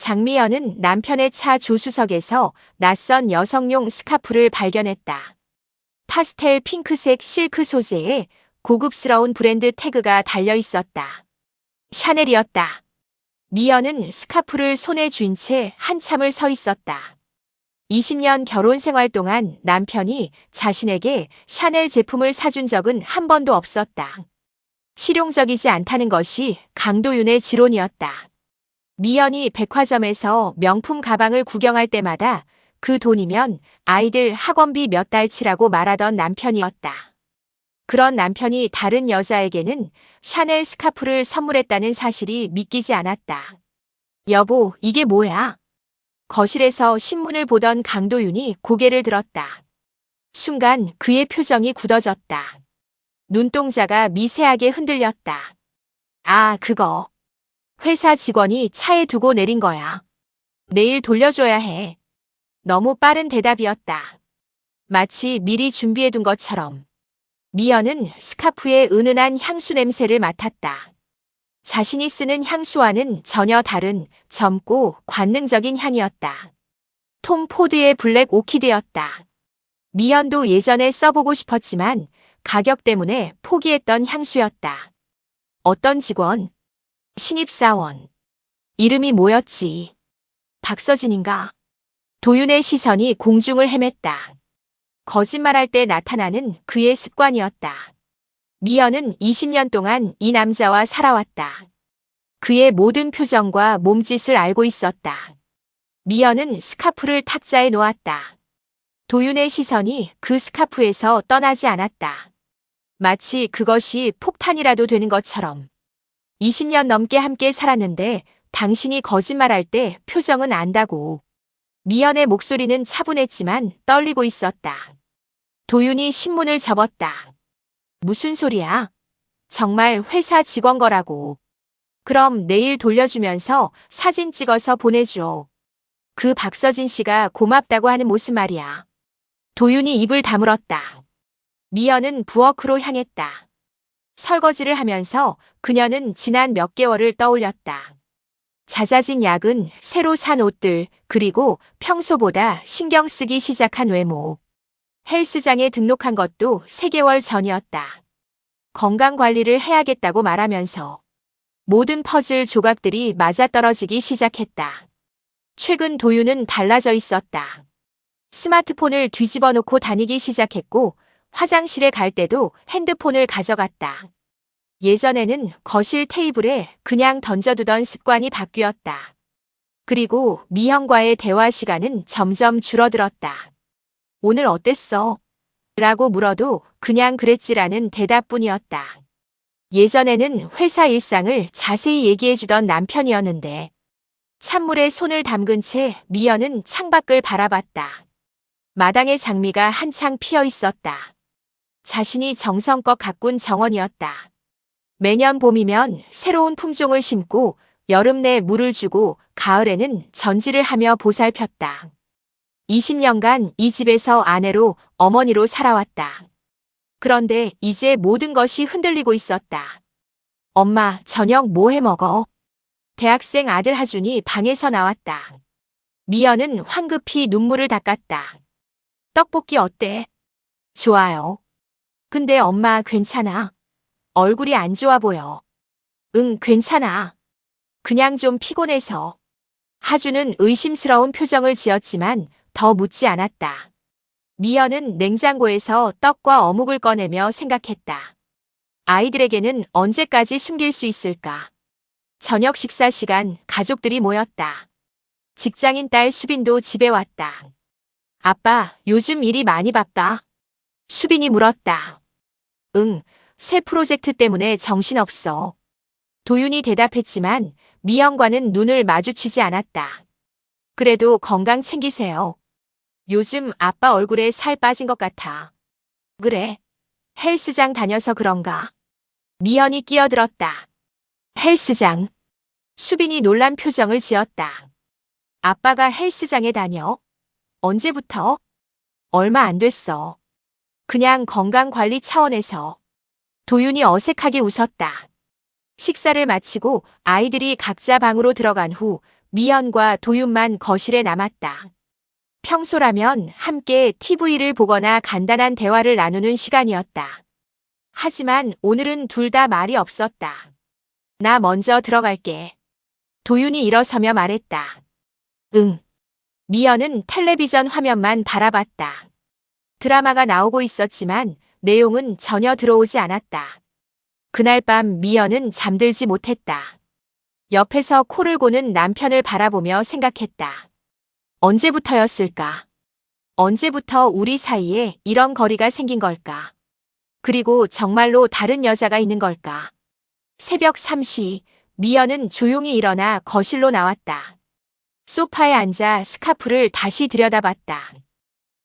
장미연은 남편의 차 조수석에서 낯선 여성용 스카프를 발견했다. 파스텔 핑크색 실크 소재에 고급스러운 브랜드 태그가 달려 있었다. 샤넬이었다. 미연은 스카프를 손에 쥔 채 한참을 서 있었다. 20년 결혼 생활 동안 남편이 자신에게 샤넬 제품을 사준 적은 한 번도 없었다. 실용적이지 않다는 것이 강도윤의 지론이었다. 미연이 백화점에서 명품 가방을 구경할 때마다 그 돈이면 아이들 학원비 몇 달치라고 말하던 남편이었다. 그런 남편이 다른 여자에게는 샤넬 스카프를 선물했다는 사실이 믿기지 않았다. 여보, 이게 뭐야? 거실에서 신문을 보던 강도윤이 고개를 들었다. 순간 그의 표정이 굳어졌다. 눈동자가 미세하게 흔들렸다. 아, 그거. 회사 직원이 차에 두고 내린 거야. 내일 돌려줘야 해. 너무 빠른 대답이었다. 마치 미리 준비해둔 것처럼. 미연은 스카프의 은은한 향수 냄새를 맡았다. 자신이 쓰는 향수와는 전혀 다른 젊고 관능적인 향이었다. 톰 포드의 블랙 오키드였다. 미연도 예전에 써보고 싶었지만 가격 때문에 포기했던 향수였다. 어떤 직원? 신입사원. 이름이 뭐였지? 박서진인가? 도윤의 시선이 공중을 헤맸다. 거짓말할 때 나타나는 그의 습관이었다. 미연은 20년 동안 이 남자와 살아왔다. 그의 모든 표정과 몸짓을 알고 있었다. 미연은 스카프를 탁자에 놓았다. 도윤의 시선이 그 스카프에서 떠나지 않았다. 마치 그것이 폭탄이라도 되는 것처럼. 20년 넘게 함께 살았는데 당신이 거짓말할 때 표정은 안다고. 미연의 목소리는 차분했지만 떨리고 있었다. 도윤이 신문을 접었다. 무슨 소리야? 정말 회사 직원 거라고. 그럼 내일 돌려주면서 사진 찍어서 보내줘. 그 박서진 씨가 고맙다고 하는 모습 말이야. 도윤이 입을 다물었다. 미연은 부엌으로 향했다. 설거지를 하면서 그녀는 지난 몇 개월을 떠올렸다. 잦아진 야근, 새로 산 옷들, 그리고 평소보다 신경 쓰기 시작한 외모. 헬스장에 등록한 것도 3개월 전이었다. 건강관리를 해야겠다고 말하면서 모든 퍼즐 조각들이 맞아떨어지기 시작했다. 최근 도윤은 달라져 있었다. 스마트폰을 뒤집어 놓고 다니기 시작했고 화장실에 갈 때도 핸드폰을 가져갔다. 예전에는 거실 테이블에 그냥 던져두던 습관이 바뀌었다. 그리고 미형과의 대화 시간은 점점 줄어들었다. 오늘 어땠어? 라고 물어도 그냥 그랬지라는 대답뿐이었다. 예전에는 회사 일상을 자세히 얘기해주던 남편이었는데 찬물에 손을 담근 채 미연은 창밖을 바라봤다. 마당에 장미가 한창 피어 있었다. 자신이 정성껏 가꾼 정원이었다. 매년 봄이면 새로운 품종을 심고 여름 내 물을 주고 가을에는 전지를 하며 보살폈다. 20년간 이 집에서 아내로 어머니로 살아왔다. 그런데 이제 모든 것이 흔들리고 있었다. 엄마, 저녁 뭐 해 먹어? 대학생 아들 하준이 방에서 나왔다. 미연은 황급히 눈물을 닦았다. 떡볶이 어때? 좋아요. 근데 엄마 괜찮아? 얼굴이 안 좋아 보여. 응, 괜찮아. 그냥 좀 피곤해서. 하준은 의심스러운 표정을 지었지만 더 묻지 않았다. 미연은 냉장고에서 떡과 어묵을 꺼내며 생각했다. 아이들에게는 언제까지 숨길 수 있을까? 저녁 식사 시간 가족들이 모였다. 직장인 딸 수빈도 집에 왔다. 아빠, 요즘 일이 많이 바빠? 수빈이 물었다. 응, 새 프로젝트 때문에 정신없어. 도윤이 대답했지만 미연과는 눈을 마주치지 않았다. 그래도 건강 챙기세요. 요즘 아빠 얼굴에 살 빠진 것 같아. 그래? 헬스장 다녀서 그런가? 미연이 끼어들었다. 헬스장. 수빈이 놀란 표정을 지었다. 아빠가 헬스장에 다녀? 언제부터? 얼마 안 됐어. 그냥 건강관리 차원에서. 도윤이 어색하게 웃었다. 식사를 마치고 아이들이 각자 방으로 들어간 후 미연과 도윤만 거실에 남았다. 평소라면 함께 TV를 보거나 간단한 대화를 나누는 시간이었다. 하지만 오늘은 둘 다 말이 없었다. 나 먼저 들어갈게. 도윤이 일어서며 말했다. 응. 미연은 텔레비전 화면만 바라봤다. 드라마가 나오고 있었지만 내용은 전혀 들어오지 않았다. 그날 밤 미연은 잠들지 못했다. 옆에서 코를 고는 남편을 바라보며 생각했다. 언제부터였을까? 언제부터 우리 사이에 이런 거리가 생긴 걸까? 그리고 정말로 다른 여자가 있는 걸까? 새벽 3시, 미연은 조용히 일어나 거실로 나왔다. 소파에 앉아 스카프를 다시 들여다봤다.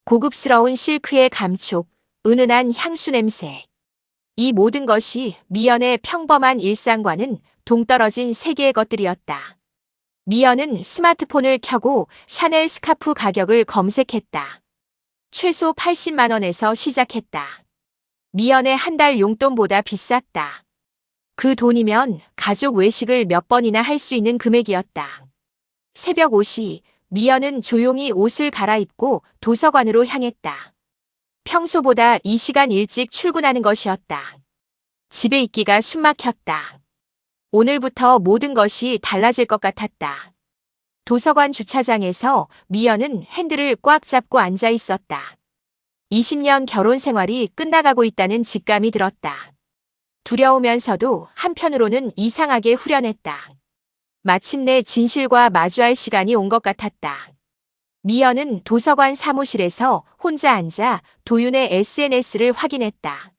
고급스러운 실크의 감촉, 은은한 향수 냄새. 이 모든 것이 미연의 평범한 일상과는 동떨어진 세계의 것들이었다. 미연은 스마트폰을 켜고 샤넬 스카프 가격을 검색했다. 최소 80만 원에서 시작했다. 미연의 한 달 용돈보다 비쌌다. 그 돈이면 가족 외식을 몇 번이나 할 수 있는 금액이었다. 새벽 5시, 미연은 조용히 옷을 갈아입고 도서관으로 향했다. 평소보다 이 시간 일찍 출근하는 것이었다. 집에 있기가 숨막혔다. 오늘부터 모든 것이 달라질 것 같았다. 도서관 주차장에서 미연은 핸들을 꽉 잡고 앉아 있었다. 20년 결혼 생활이 끝나가고 있다는 직감이 들었다. 두려우면서도 한편으로는 이상하게 후련했다. 마침내 진실과 마주할 시간이 온 것 같았다. 미연은 도서관 사무실에서 혼자 앉아 도윤의 SNS를 확인했다.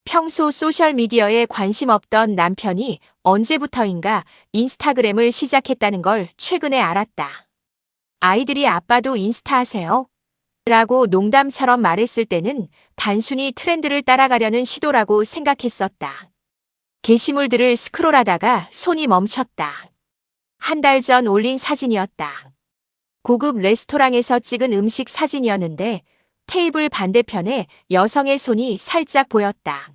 평소 소셜미디어에 관심 없던 남편이 언제부터인가 인스타그램을 시작했다는 걸 최근에 알았다. 아이들이 아빠도 인스타 하세요? 라고 농담처럼 말했을 때는 단순히 트렌드를 따라가려는 시도라고 생각했었다. 게시물들을 스크롤하다가 손이 멈췄다. 한 달 전 올린 사진이었다. 고급 레스토랑에서 찍은 음식 사진이었는데 테이블 반대편에 여성의 손이 살짝 보였다.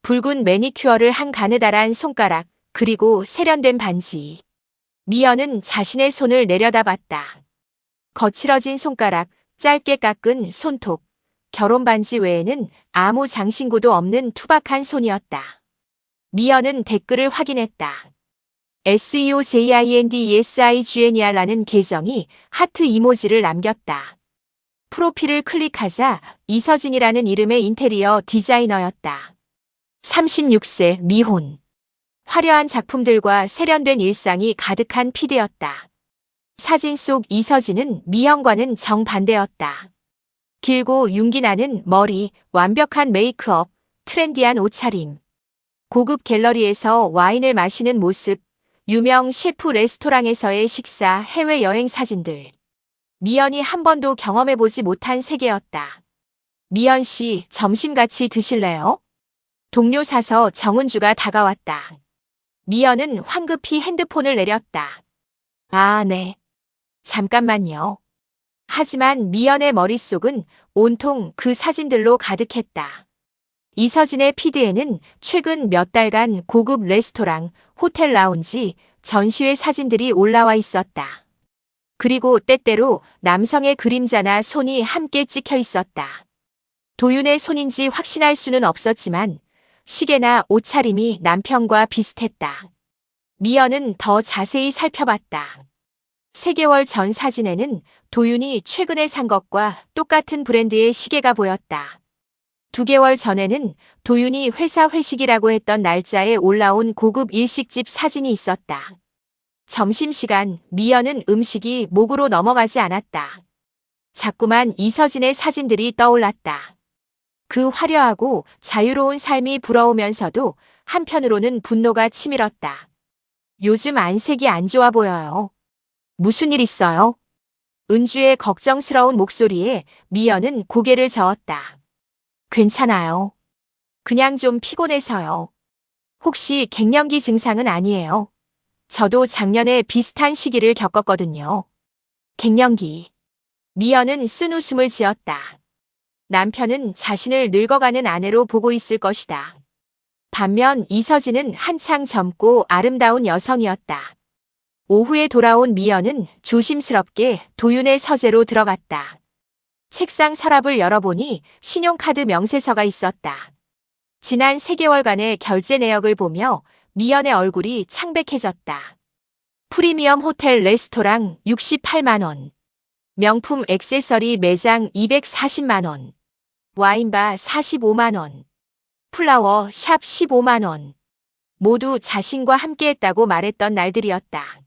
붉은 매니큐어를 한 가느다란 손가락, 그리고 세련된 반지. 미연은 자신의 손을 내려다봤다. 거칠어진 손가락, 짧게 깎은 손톱, 결혼 반지 외에는 아무 장신구도 없는 투박한 손이었다. 미연은 댓글을 확인했다. SEOJINDESIGNER라는 계정이 하트 이모지를 남겼다. 프로필을 클릭하자 이서진이라는 이름의 인테리어 디자이너였다. 36세 미혼. 화려한 작품들과 세련된 일상이 가득한 피드였다. 사진 속 이서진은 미연과는 정반대였다. 길고 윤기 나는 머리, 완벽한 메이크업, 트렌디한 옷차림. 고급 갤러리에서 와인을 마시는 모습, 유명 셰프 레스토랑에서의 식사, 해외여행 사진들. 미연이 한 번도 경험해보지 못한 세계였다. 미연 씨, 점심 같이 드실래요? 동료 사서 정은주가 다가왔다. 미연은 황급히 핸드폰을 내렸다. 아, 네. 잠깐만요. 하지만 미연의 머릿속은 온통 그 사진들로 가득했다. 이서진의 피드에는 최근 몇 달간 고급 레스토랑, 호텔 라운지, 전시회 사진들이 올라와 있었다. 그리고 때때로 남성의 그림자나 손이 함께 찍혀 있었다. 도윤의 손인지 확신할 수는 없었지만 시계나 옷차림이 남편과 비슷했다. 미연은 더 자세히 살펴봤다. 3개월 전 사진에는 도윤이 최근에 산 것과 똑같은 브랜드의 시계가 보였다. 2개월 전에는 도윤이 회사 회식이라고 했던 날짜에 올라온 고급 일식집 사진이 있었다. 점심시간 미연은 음식이 목으로 넘어가지 않았다. 자꾸만 이서진의 사진들이 떠올랐다. 그 화려하고 자유로운 삶이 부러우면서도 한편으로는 분노가 치밀었다. 요즘 안색이 안 좋아 보여요. 무슨 일 있어요? 은주의 걱정스러운 목소리에 미연은 고개를 저었다. 괜찮아요. 그냥 좀 피곤해서요. 혹시 갱년기 증상은 아니에요? 저도 작년에 비슷한 시기를 겪었거든요. 갱년기. 미연은 쓴웃음을 지었다. 남편은 자신을 늙어가는 아내로 보고 있을 것이다. 반면 이서진은 한창 젊고 아름다운 여성이었다. 오후에 돌아온 미연은 조심스럽게 도윤의 서재로 들어갔다. 책상 서랍을 열어보니 신용카드 명세서가 있었다. 지난 3개월간의 결제 내역을 보며 미연의 얼굴이 창백해졌다. 프리미엄 호텔 레스토랑 68만 원, 명품 액세서리 매장 240만 원, 와인바 45만 원, 플라워 샵 15만 원. 모두 자신과 함께했다고 말했던 날들이었다.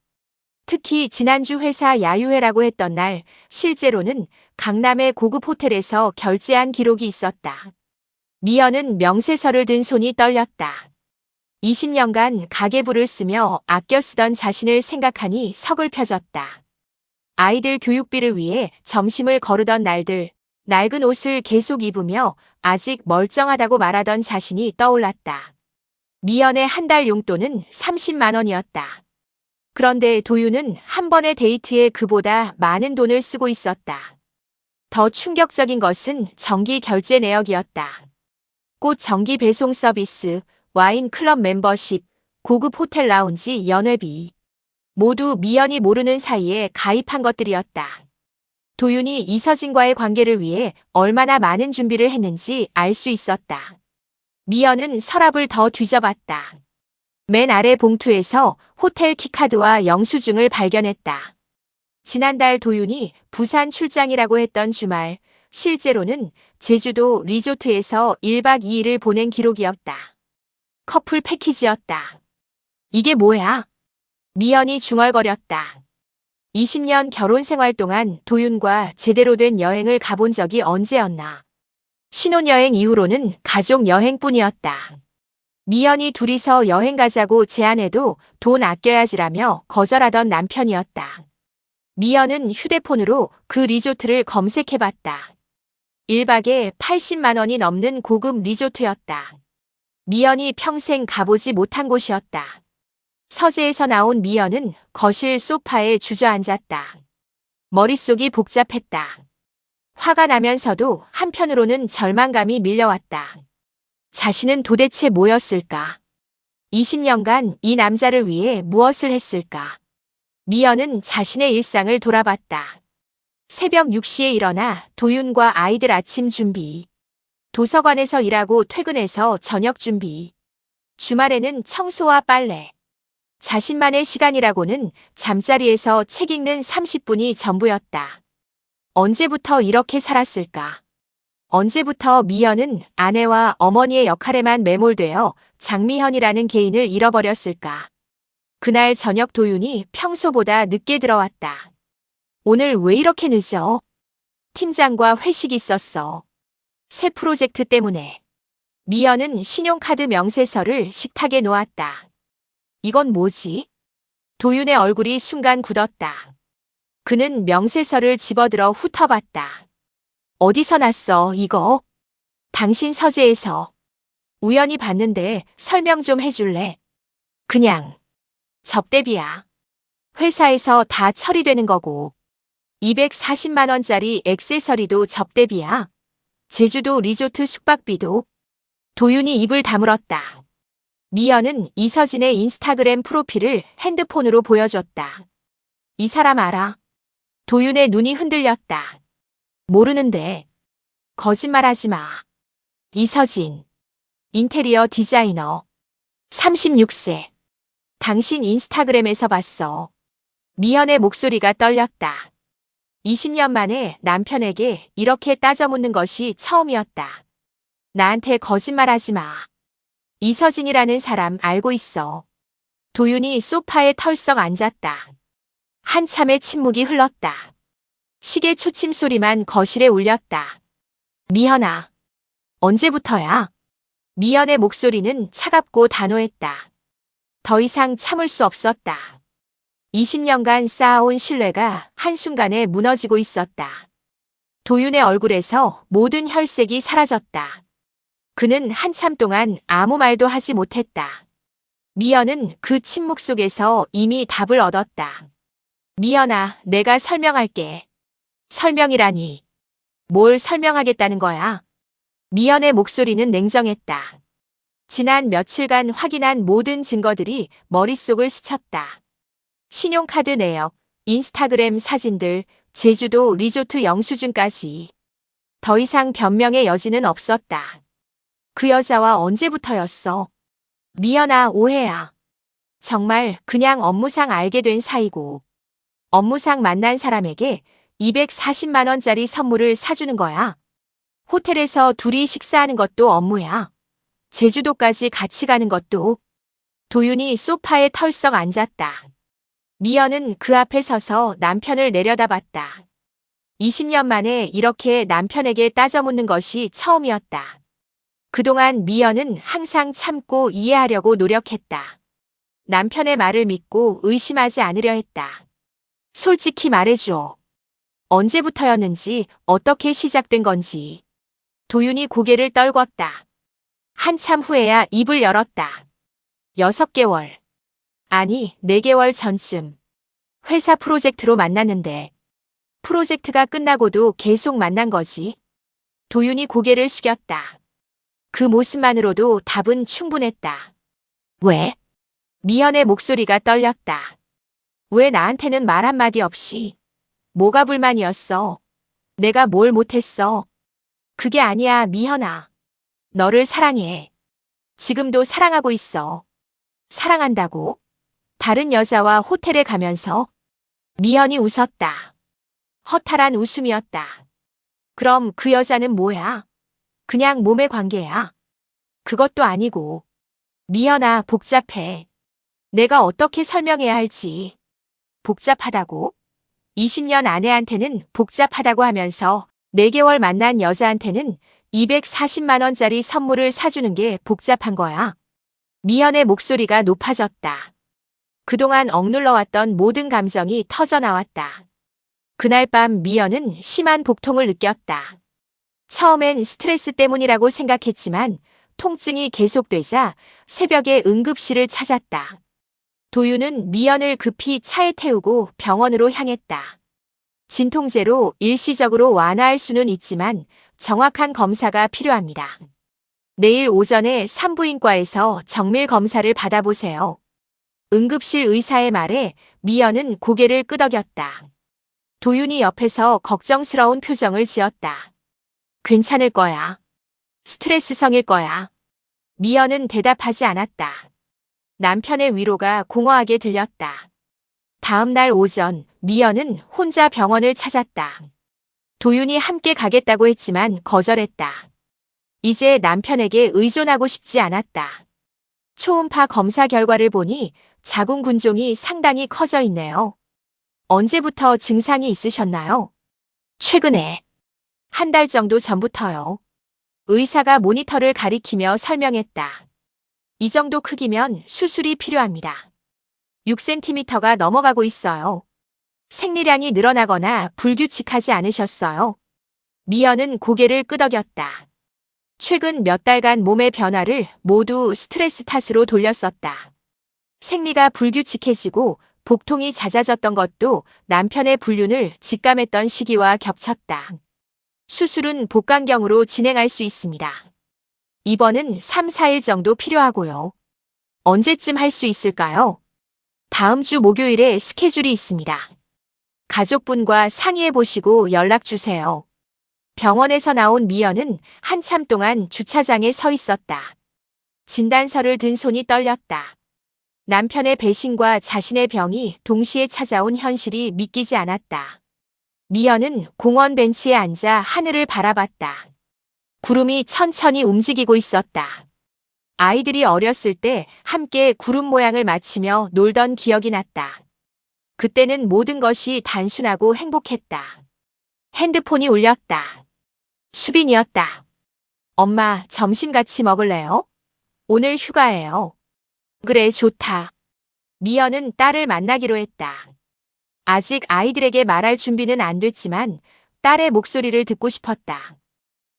특히 지난주 회사 야유회라고 했던 날, 실제로는 강남의 고급 호텔에서 결제한 기록이 있었다. 미연은 명세서를 든 손이 떨렸다. 20년간 가계부를 쓰며 아껴 쓰던 자신을 생각하니 서글펴졌다. 아이들 교육비를 위해 점심을 거르던 날들, 낡은 옷을 계속 입으며 아직 멀쩡하다고 말하던 자신이 떠올랐다. 미연의 한 달 용돈은 30만 원이었다. 그런데 도윤은 한 번의 데이트에 그보다 많은 돈을 쓰고 있었다. 더 충격적인 것은 정기 결제 내역이었다. 꽃 정기 배송 서비스, 와인 클럽 멤버십, 고급 호텔 라운지 연회비. 모두 미연이 모르는 사이에 가입한 것들이었다. 도윤이 이서진과의 관계를 위해 얼마나 많은 준비를 했는지 알 수 있었다. 미연은 서랍을 더 뒤져봤다. 맨 아래 봉투에서 호텔 키카드와 영수증을 발견했다. 지난달 도윤이 부산 출장이라고 했던 주말, 실제로는 제주도 리조트에서 1박 2일을 보낸 기록이었다. 커플 패키지였다. 이게 뭐야? 미연이 중얼거렸다. 20년 결혼 생활 동안 도윤과 제대로 된 여행을 가본 적이 언제였나. 신혼여행 이후로는 가족 여행뿐이었다. 미연이 둘이서 여행 가자고 제안해도 돈 아껴야지라며 거절하던 남편이었다. 미연은 휴대폰으로 그 리조트를 검색해봤다. 1박에 80만 원이 넘는 고급 리조트였다. 미연이 평생 가보지 못한 곳이었다. 서재에서 나온 미연은 거실 소파에 주저앉았다. 머릿속이 복잡했다. 화가 나면서도 한편으로는 절망감이 밀려왔다. 자신은 도대체 뭐였을까? 20년간 이 남자를 위해 무엇을 했을까? 미연은 자신의 일상을 돌아봤다. 새벽 6시에 일어나 도윤과 아이들 아침 준비. 도서관에서 일하고 퇴근해서 저녁 준비. 주말에는 청소와 빨래. 자신만의 시간이라고는 잠자리에서 책 읽는 30분이 전부였다. 언제부터 이렇게 살았을까? 언제부터 미연은 아내와 어머니의 역할에만 매몰되어 장미현이라는 개인을 잃어버렸을까? 그날 저녁 도윤이 평소보다 늦게 들어왔다. 오늘 왜 이렇게 늦어? 팀장과 회식이 있었어. 새 프로젝트 때문에. 미연은 신용카드 명세서를 식탁에 놓았다. 이건 뭐지? 도윤의 얼굴이 순간 굳었다. 그는 명세서를 집어들어 훑어봤다. 어디서 났어, 이거? 당신 서재에서. 우연히 봤는데 설명 좀 해줄래? 그냥. 접대비야. 회사에서 다 처리되는 거고. 240만 원짜리 액세서리도 접대비야. 제주도 리조트 숙박비도. 도윤이 입을 다물었다. 미연은 이서진의 인스타그램 프로필을 핸드폰으로 보여줬다. 이 사람 알아? 도윤의 눈이 흔들렸다. 모르는데. 거짓말하지 마. 이서진. 인테리어 디자이너. 36세. 당신 인스타그램에서 봤어. 미연의 목소리가 떨렸다. 20년 만에 남편에게 이렇게 따져 묻는 것이 처음이었다. 나한테 거짓말하지 마. 이서진이라는 사람 알고 있어. 도윤이 소파에 털썩 앉았다. 한참의 침묵이 흘렀다. 시계 초침 소리만 거실에 울렸다. 미연아. 언제부터야? 미연의 목소리는 차갑고 단호했다. 더 이상 참을 수 없었다. 20년간 쌓아온 신뢰가 한순간에 무너지고 있었다. 도윤의 얼굴에서 모든 혈색이 사라졌다. 그는 한참 동안 아무 말도 하지 못했다. 미연은 그 침묵 속에서 이미 답을 얻었다. 미연아, 내가 설명할게. 설명이라니. 뭘 설명하겠다는 거야? 미연의 목소리는 냉정했다. 지난 며칠간 확인한 모든 증거들이 머릿속을 스쳤다. 신용카드 내역, 인스타그램 사진들, 제주도 리조트 영수증까지. 더 이상 변명의 여지는 없었다. 그 여자와 언제부터였어? 미연아, 오해야. 정말 그냥 업무상 알게 된 사이고 업무상 만난 사람에게 240만 원짜리 선물을 사주는 거야. 호텔에서 둘이 식사하는 것도 업무야. 제주도까지 같이 가는 것도. 도윤이 소파에 털썩 앉았다. 미연은 그 앞에 서서 남편을 내려다봤다. 20년 만에 이렇게 남편에게 따져묻는 것이 처음이었다. 그동안 미연은 항상 참고 이해하려고 노력했다. 남편의 말을 믿고 의심하지 않으려 했다. 솔직히 말해줘. 언제부터였는지, 어떻게 시작된 건지. 도윤이 고개를 떨궜다. 한참 후에야 입을 열었다. 6개월. 아니, 4개월 전쯤. 회사 프로젝트로 만났는데. 프로젝트가 끝나고도 계속 만난 거지. 도윤이 고개를 숙였다. 그 모습만으로도 답은 충분했다. 왜? 미연의 목소리가 떨렸다. 왜 나한테는 말 한마디 없이? 뭐가 불만이었어? 내가 뭘 못했어? 그게 아니야, 미연아. 너를 사랑해. 지금도 사랑하고 있어. 사랑한다고? 다른 여자와 호텔에 가면서? 미연이 웃었다. 허탈한 웃음이었다. 그럼 그 여자는 뭐야? 그냥 몸의 관계야. 그것도 아니고. 미연아, 복잡해. 내가 어떻게 설명해야 할지. 복잡하다고? 20년 아내한테는 복잡하다고 하면서 4개월 만난 여자한테는 240만 원짜리 선물을 사주는 게 복잡한 거야. 미연의 목소리가 높아졌다. 그동안 억눌러왔던 모든 감정이 터져나왔다. 그날 밤 미연은 심한 복통을 느꼈다. 처음엔 스트레스 때문이라고 생각했지만 통증이 계속되자 새벽에 응급실을 찾았다. 도윤은 미연을 급히 차에 태우고 병원으로 향했다. 진통제로 일시적으로 완화할 수는 있지만 정확한 검사가 필요합니다. 내일 오전에 산부인과에서 정밀 검사를 받아보세요. 응급실 의사의 말에 미연은 고개를 끄덕였다. 도윤이 옆에서 걱정스러운 표정을 지었다. 괜찮을 거야. 스트레스성일 거야. 미연은 대답하지 않았다. 남편의 위로가 공허하게 들렸다. 다음 날 오전, 미연은 혼자 병원을 찾았다. 도윤이 함께 가겠다고 했지만 거절했다. 이제 남편에게 의존하고 싶지 않았다. 초음파 검사 결과를 보니 자궁근종이 상당히 커져 있네요. 언제부터 증상이 있으셨나요? 최근에. 1달 정도 전부터요. 의사가 모니터를 가리키며 설명했다. 이 정도 크기면 수술이 필요합니다. 6cm가 넘어가고 있어요. 생리량이 늘어나거나 불규칙하지 않으셨어요? 미연은 고개를 끄덕였다. 최근 몇 달간 몸의 변화를 모두 스트레스 탓으로 돌렸었다. 생리가 불규칙해지고 복통이 잦아졌던 것도 남편의 불륜을 직감했던 시기와 겹쳤다. 수술은 복강경으로 진행할 수 있습니다. 입원은 3, 4일 정도 필요하고요. 언제쯤 할 수 있을까요? 다음 주 목요일에 스케줄이 있습니다. 가족분과 상의해 보시고 연락 주세요. 병원에서 나온 미연은 한참 동안 주차장에 서 있었다. 진단서를 든 손이 떨렸다. 남편의 배신과 자신의 병이 동시에 찾아온 현실이 믿기지 않았다. 미연은 공원 벤치에 앉아 하늘을 바라봤다. 구름이 천천히 움직이고 있었다. 아이들이 어렸을 때 함께 구름 모양을 맞히며 놀던 기억이 났다. 그때는 모든 것이 단순하고 행복했다. 핸드폰이 울렸다. 수빈이었다. 엄마, 점심 같이 먹을래요? 오늘 휴가예요. 그래, 좋다. 미연은 딸을 만나기로 했다. 아직 아이들에게 말할 준비는 안 됐지만 딸의 목소리를 듣고 싶었다.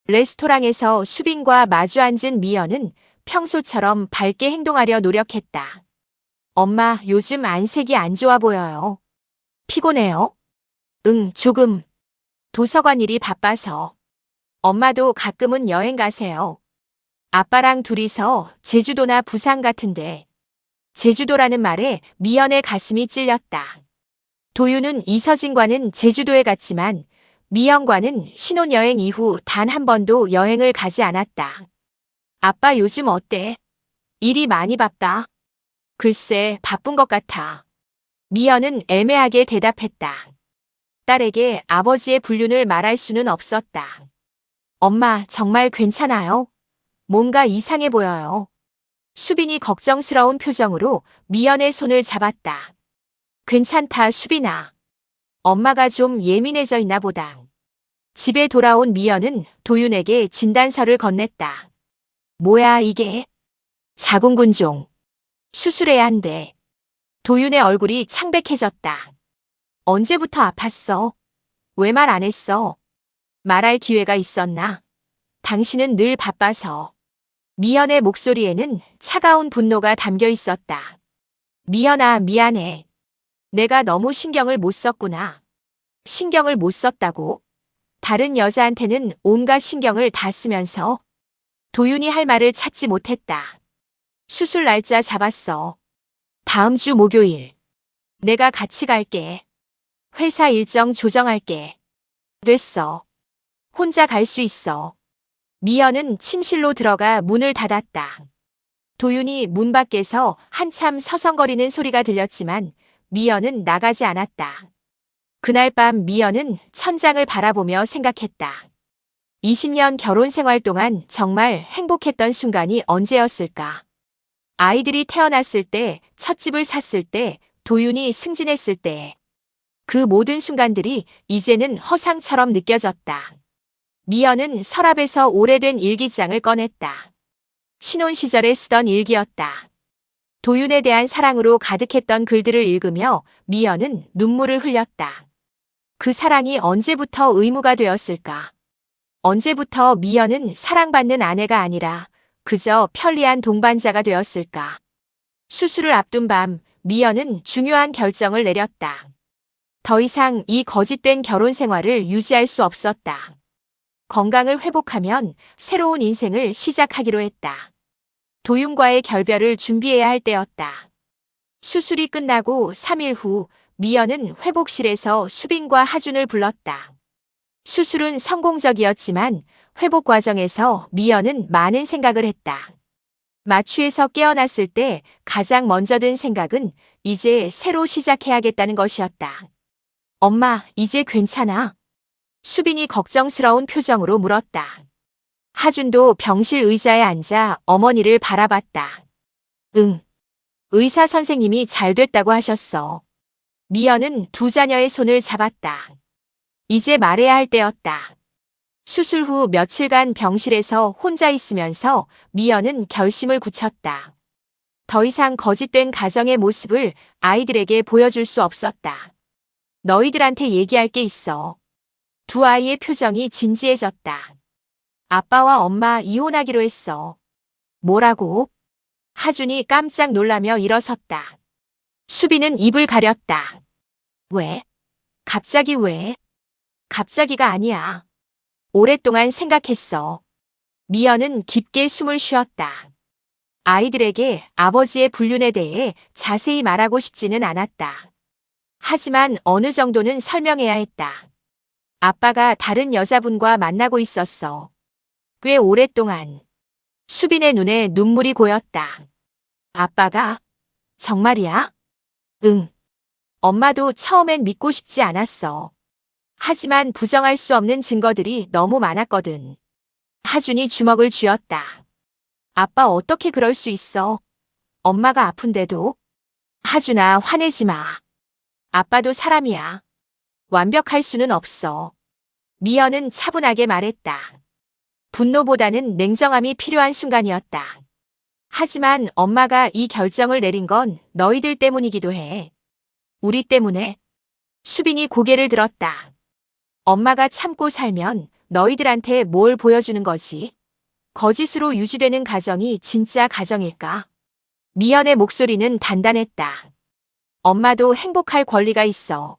레스토랑에서 수빈과 마주 앉은 미연은 평소처럼 밝게 행동하려 노력했다. 엄마, 요즘 안색이 안 좋아 보여요. 피곤해요? 응, 조금. 도서관 일이 바빠서. 엄마도 가끔은 여행 가세요. 아빠랑 둘이서 제주도나 부산 같은데. 제주도라는 말에 미연의 가슴이 찔렸다. 도윤은 이서진과는 제주도에 갔지만 미연과는 신혼여행 이후 단 한 번도 여행을 가지 않았다. 아빠 요즘 어때? 일이 많이 바빠? 글쎄, 바쁜 것 같아. 미연은 애매하게 대답했다. 딸에게 아버지의 불륜을 말할 수는 없었다. 엄마, 정말 괜찮아요? 뭔가 이상해 보여요. 수빈이 걱정스러운 표정으로 미연의 손을 잡았다. 괜찮다, 수빈아. 엄마가 좀 예민해져 있나 보다. 집에 돌아온 미연은 도윤에게 진단서를 건넸다. 뭐야, 이게? 자궁근종. 수술해야 한대. 도윤의 얼굴이 창백해졌다. 언제부터 아팠어? 왜 말 안 했어? 말할 기회가 있었나? 당신은 늘 바빠서. 미연의 목소리에는 차가운 분노가 담겨 있었다. 미연아, 미안해. 내가 너무 신경을 못 썼구나. 신경을 못 썼다고? 다른 여자한테는 온갖 신경을 다 쓰면서 도윤이 할 말을 찾지 못했다. 수술 날짜 잡았어. 다음 주 목요일. 내가 같이 갈게. 회사 일정 조정할게. 됐어. 혼자 갈 수 있어. 미연은 침실로 들어가 문을 닫았다. 도윤이 문 밖에서 한참 서성거리는 소리가 들렸지만 미연은 나가지 않았다. 그날 밤 미연은 천장을 바라보며 생각했다. 20년 결혼 생활 동안 정말 행복했던 순간이 언제였을까? 아이들이 태어났을 때, 첫 집을 샀을 때, 도윤이 승진했을 때. 그 모든 순간들이 이제는 허상처럼 느껴졌다. 미연은 서랍에서 오래된 일기장을 꺼냈다. 신혼 시절에 쓰던 일기였다. 도윤에 대한 사랑으로 가득했던 글들을 읽으며 미연은 눈물을 흘렸다. 그 사랑이 언제부터 의무가 되었을까? 언제부터 미연은 사랑받는 아내가 아니라 그저 편리한 동반자가 되었을까? 수술을 앞둔 밤, 미연은 중요한 결정을 내렸다. 더 이상 이 거짓된 결혼 생활을 유지할 수 없었다. 건강을 회복하면 새로운 인생을 시작하기로 했다. 도윤과의 결별을 준비해야 할 때였다. 수술이 끝나고 3일 후 미연은 회복실에서 수빈과 하준을 불렀다. 수술은 성공적이었지만 회복 과정에서 미연은 많은 생각을 했다. 마취에서 깨어났을 때 가장 먼저 든 생각은 이제 새로 시작해야겠다는 것이었다. 엄마, 이제 괜찮아? 수빈이 걱정스러운 표정으로 물었다. 하준도 병실 의자에 앉아 어머니를 바라봤다. 응. 의사 선생님이 잘 됐다고 하셨어. 미연은 두 자녀의 손을 잡았다. 이제 말해야 할 때였다. 수술 후 며칠간 병실에서 혼자 있으면서 미연은 결심을 굳혔다. 더 이상 거짓된 가정의 모습을 아이들에게 보여줄 수 없었다. 너희들한테 얘기할 게 있어. 두 아이의 표정이 진지해졌다. 아빠와 엄마 이혼하기로 했어. 뭐라고? 하준이 깜짝 놀라며 일어섰다. 수빈은 입을 가렸다. 왜? 갑자기 왜? 갑자기가 아니야. 오랫동안 생각했어. 미연은 깊게 숨을 쉬었다. 아이들에게 아버지의 불륜에 대해 자세히 말하고 싶지는 않았다. 하지만 어느 정도는 설명해야 했다. 아빠가 다른 여자분과 만나고 있었어. 꽤 오랫동안. 수빈의 눈에 눈물이 고였다. 아빠가? 정말이야? 응. 엄마도 처음엔 믿고 싶지 않았어. 하지만 부정할 수 없는 증거들이 너무 많았거든. 하준이 주먹을 쥐었다. 아빠 어떻게 그럴 수 있어? 엄마가 아픈데도? 하준아, 화내지 마. 아빠도 사람이야. 완벽할 수는 없어. 미연은 차분하게 말했다. 분노보다는 냉정함이 필요한 순간이었다. 하지만 엄마가 이 결정을 내린 건 너희들 때문이기도 해. 우리 때문에. 수빈이 고개를 들었다. 엄마가 참고 살면 너희들한테 뭘 보여주는 거지? 거짓으로 유지되는 가정이 진짜 가정일까? 미연의 목소리는 단단했다. 엄마도 행복할 권리가 있어.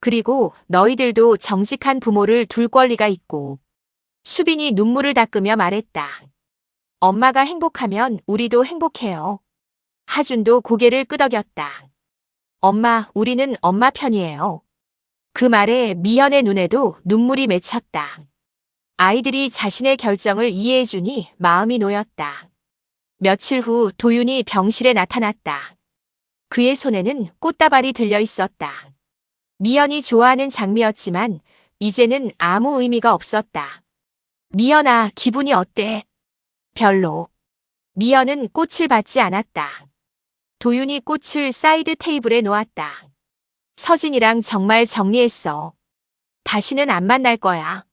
그리고 너희들도 정직한 부모를 둘 권리가 있고. 수빈이 눈물을 닦으며 말했다. 엄마가 행복하면 우리도 행복해요. 하준도 고개를 끄덕였다. 엄마, 우리는 엄마 편이에요. 그 말에 미연의 눈에도 눈물이 맺혔다. 아이들이 자신의 결정을 이해해주니 마음이 놓였다. 며칠 후 도윤이 병실에 나타났다. 그의 손에는 꽃다발이 들려 있었다. 미연이 좋아하는 장미였지만 이제는 아무 의미가 없었다. 미연아, 기분이 어때? 별로. 미연은 꽃을 받지 않았다. 도윤이 꽃을 사이드 테이블에 놓았다. 서진이랑 정말 정리했어. 다시는 안 만날 거야.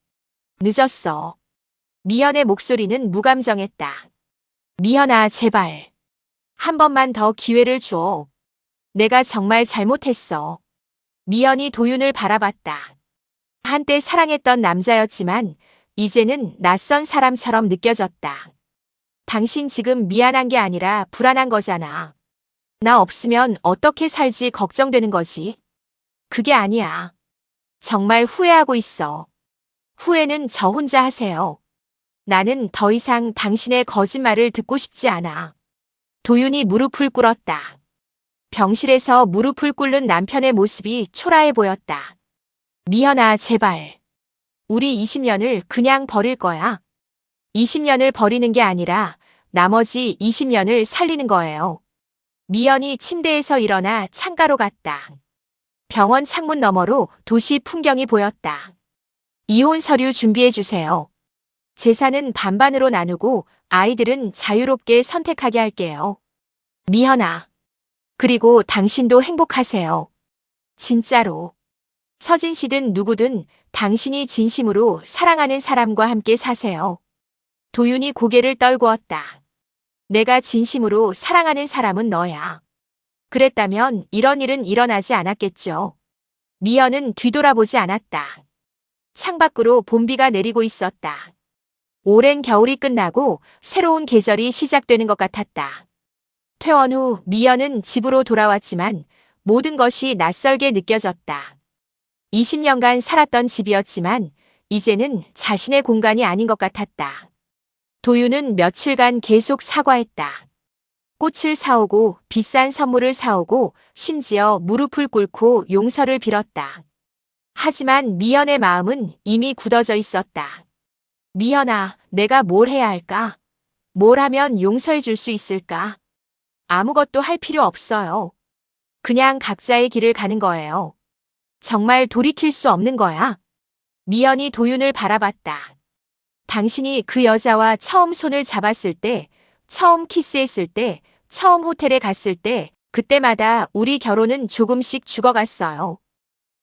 늦었어. 미연의 목소리는 무감정했다. 미연아, 제발. 한 번만 더 기회를 줘. 내가 정말 잘못했어. 미연이 도윤을 바라봤다. 한때 사랑했던 남자였지만 이제는 낯선 사람처럼 느껴졌다. 당신 지금 미안한 게 아니라 불안한 거잖아. 나 없으면 어떻게 살지 걱정되는 거지. 그게 아니야. 정말 후회하고 있어. 후회는 저 혼자 하세요. 나는 더 이상 당신의 거짓말을 듣고 싶지 않아. 도윤이 무릎을 꿇었다. 병실에서 무릎을 꿇는 남편의 모습이 초라해 보였다. 미연아, 제발. 우리 20년을 그냥 버릴 거야. 20년을 버리는 게 아니라 나머지 20년을 살리는 거예요. 미연이 침대에서 일어나 창가로 갔다. 병원 창문 너머로 도시 풍경이 보였다. 이혼 서류 준비해 주세요. 재산은 반반으로 나누고 아이들은 자유롭게 선택하게 할게요. 미연아. 그리고 당신도 행복하세요. 진짜로. 서진 씨든 누구든 당신이 진심으로 사랑하는 사람과 함께 사세요. 도윤이 고개를 떨구었다. 내가 진심으로 사랑하는 사람은 너야. 그랬다면 이런 일은 일어나지 않았겠죠. 미연은 뒤돌아보지 않았다. 창밖으로 봄비가 내리고 있었다. 오랜 겨울이 끝나고 새로운 계절이 시작되는 것 같았다. 퇴원 후 미연은 집으로 돌아왔지만 모든 것이 낯설게 느껴졌다. 20년간 살았던 집이었지만 이제는 자신의 공간이 아닌 것 같았다. 도윤은 며칠간 계속 사과했다. 꽃을 사오고 비싼 선물을 사오고 심지어 무릎을 꿇고 용서를 빌었다. 하지만 미연의 마음은 이미 굳어져 있었다. 미연아, 내가 뭘 해야 할까? 뭘 하면 용서해 줄 수 있을까? 아무것도 할 필요 없어요. 그냥 각자의 길을 가는 거예요. 정말 돌이킬 수 없는 거야. 미연이 도윤을 바라봤다. 당신이 그 여자와 처음 손을 잡았을 때, 처음 키스했을 때, 처음 호텔에 갔을 때, 그때마다 우리 결혼은 조금씩 죽어갔어요.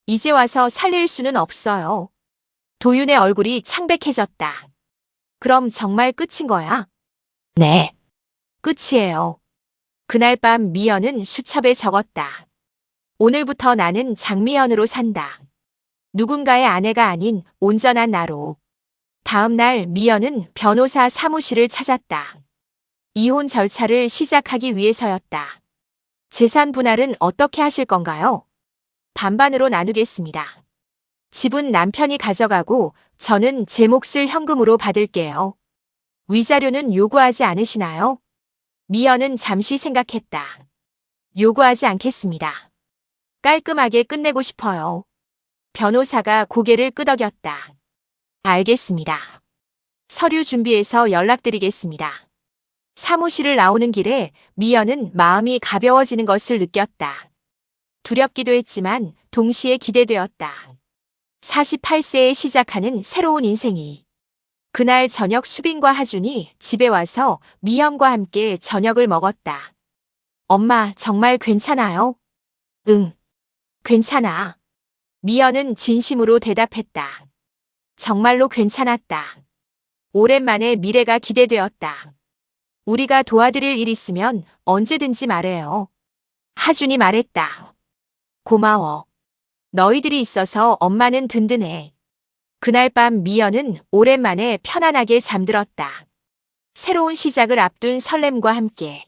이제 와서 살릴 수는 없어요. 도윤의 얼굴이 창백해졌다. 그럼 정말 끝인 거야? 네. 끝이에요. 그날 밤 미연은 수첩에 적었다. 오늘부터 나는 장미연으로 산다. 누군가의 아내가 아닌 온전한 나로. 다음 날 미연은 변호사 사무실을 찾았다. 이혼 절차를 시작하기 위해서였다. 재산 분할은 어떻게 하실 건가요? 반반으로 나누겠습니다. 집은 남편이 가져가고 저는 제 몫을 현금으로 받을게요. 위자료는 요구하지 않으시나요? 미연은 잠시 생각했다. 요구하지 않겠습니다. 깔끔하게 끝내고 싶어요. 변호사가 고개를 끄덕였다. 알겠습니다. 서류 준비해서 연락드리겠습니다. 사무실을 나오는 길에 미연은 마음이 가벼워지는 것을 느꼈다. 두렵기도 했지만 동시에 기대되었다. 48세에 시작하는 새로운 인생이. 그날 저녁 수빈과 하준이 집에 와서 미연과 함께 저녁을 먹었다. 엄마, 정말 괜찮아요? 응, 괜찮아. 미연은 진심으로 대답했다. 정말로 괜찮았다. 오랜만에 미래가 기대되었다. 우리가 도와드릴 일 있으면 언제든지 말해요. 하준이 말했다. 고마워. 너희들이 있어서 엄마는 든든해. 그날 밤 미연은 오랜만에 편안하게 잠들었다. 새로운 시작을 앞둔 설렘과 함께.